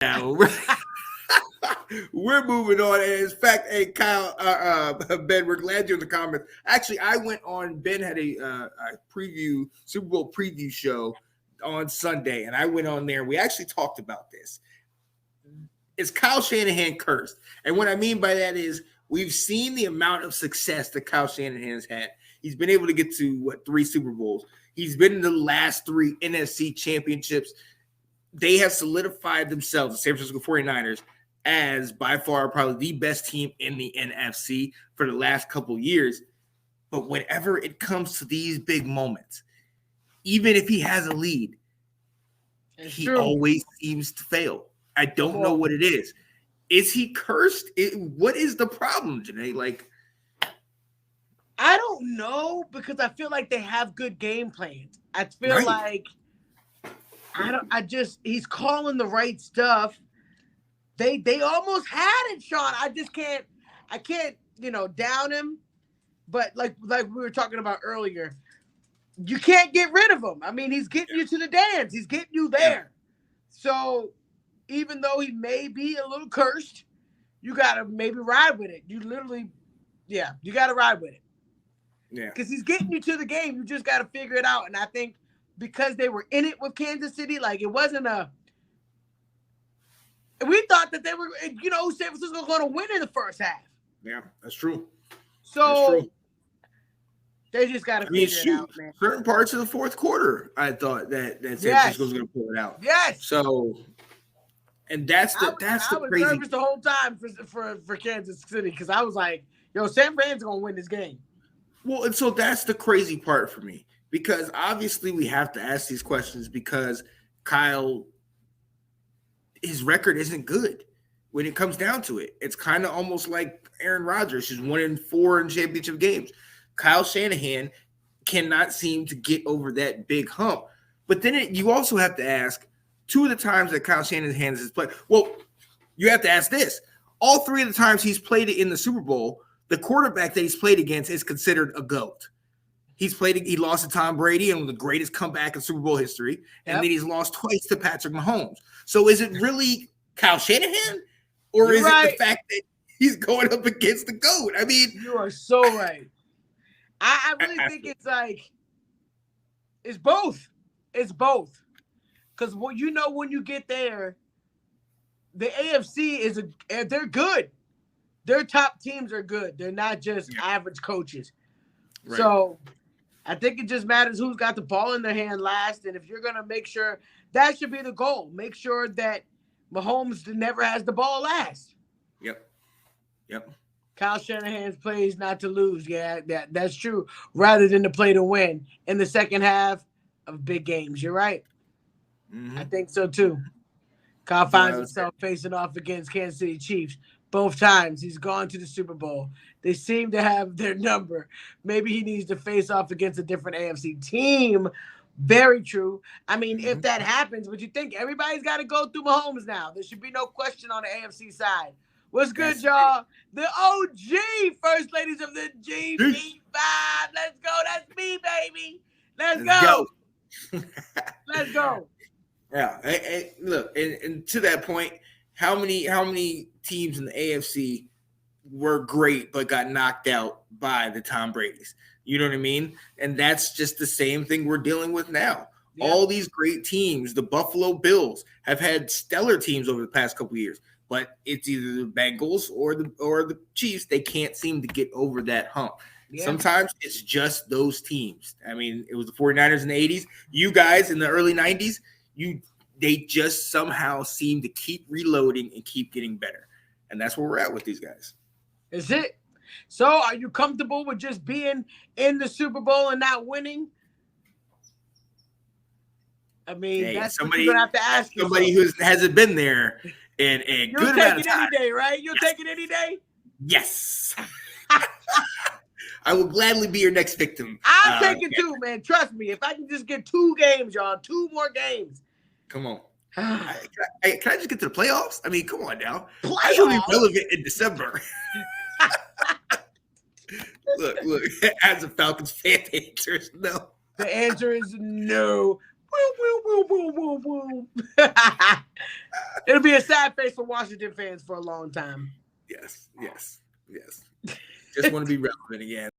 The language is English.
now. We're moving on. And in fact, hey, Kyle, Ben, we're glad you're in the comments. Actually, I went on, Ben had a Super Bowl preview show on Sunday, and I went on there. We actually talked about this. Is Kyle Shanahan cursed? And what I mean by that is we've seen the amount of success that Kyle Shanahan has had. He's been able to get to, 3 Super Bowls. He's been in the last 3 NFC championships. They have solidified themselves, the San Francisco 49ers, as by far probably the best team in the NFC for the last couple of years. But whenever it comes to these big moments, even if he has a lead, he always seems to fail. I don't know what it is. Is he cursed? What is the problem, Janae? Like, I don't know, because I feel like they have good game plans. I feel like he's calling the right stuff. They almost had it, Sean. I can't, down him. But like we were talking about earlier, you can't get rid of him. I mean, he's getting you to the dance. He's getting you there. So even though he may be a little cursed, you got to maybe ride with it. You literally, you got to ride with it. Yeah. Because he's getting you to the game. You just got to figure it out. And I think because they were in it with Kansas City, like it wasn't we thought that they were, San Francisco was going to win in the first half. Yeah, that's true. So they just got to figure it out, man. Certain parts of the fourth quarter, I thought that San Francisco was going to pull it out. Yes. So, and that's the crazy. I was nervous the whole time for Kansas City, because I was like, San Fran's going to win this game. Well, and so that's the crazy part for me, because obviously we have to ask these questions because Kyle, his record isn't good when it comes down to it. It's kind of almost like Aaron Rodgers, who's 1-4 in championship games. Kyle Shanahan cannot seem to get over that big hump. But then you also have to ask, 2 of the times that Kyle Shanahan has played, well, you have to ask this. All 3 of the times he's played it in the Super Bowl, the quarterback that he's played against is considered a GOAT. He lost to Tom Brady and the greatest comeback in Super Bowl history, and then he's lost twice to Patrick Mahomes. So is it really Kyle Shanahan, or is it the fact that he's going up against the GOAT? I mean, you are so right. I really think it's like it's both. It's both. Because when you get there, the AFC they're good. Their top teams are good. They're not just average coaches. Right. So I think it just matters who's got the ball in their hand last. And if you're going to make sure, that should be the goal. Make sure that Mahomes never has the ball last. Yep. Kyle Shanahan's plays not to lose. Yeah, that's true. Rather than to play to win in the second half of big games. You're right. Mm-hmm. I think so too. Kyle finds himself facing off against Kansas City Chiefs. Both times he's gone to the Super Bowl. They seem to have their number. Maybe he needs to face off against a different AFC team. Very true. I mean, if that happens, would you think everybody's got to go through Mahomes now? There should be no question on the AFC side. What's good, y'all? The OG First Ladies of the GB5. Let's go. That's me, baby. Let's go. Let's go. Yeah. Hey, look, and to that point, how many teams in the AFC were great but got knocked out by the Tom Brady's? You know what I mean? And that's just the same thing we're dealing with now. Yeah. All these great teams, the Buffalo Bills, have had stellar teams over the past couple of years, but it's either the Bengals or the Chiefs. They can't seem to get over that hump. Yeah. Sometimes it's just those teams. I mean, it was the 49ers in the 80s. You guys in the early 90s, they just somehow seem to keep reloading and keep getting better. And that's where we're at with these guys. Is it? So are you comfortable with just being in the Super Bowl and not winning? I mean, that's what you're going to have to ask yourself. Somebody who hasn't been there in a good amount of time. You'll take it any day, right? You'll take it any day? Yes. I will gladly be your next victim. I'll take it too, man. Trust me. If I can just get 2 games, y'all, 2 more games. Come on. Can I just get to the playoffs? I mean, come on now. Playoffs will be relevant in December. look. As a Falcons fan, the answer is no. The answer is no. Woo, woo, woo, woo. It'll be a sad face for Washington fans for a long time. Yes. Just want to be relevant again.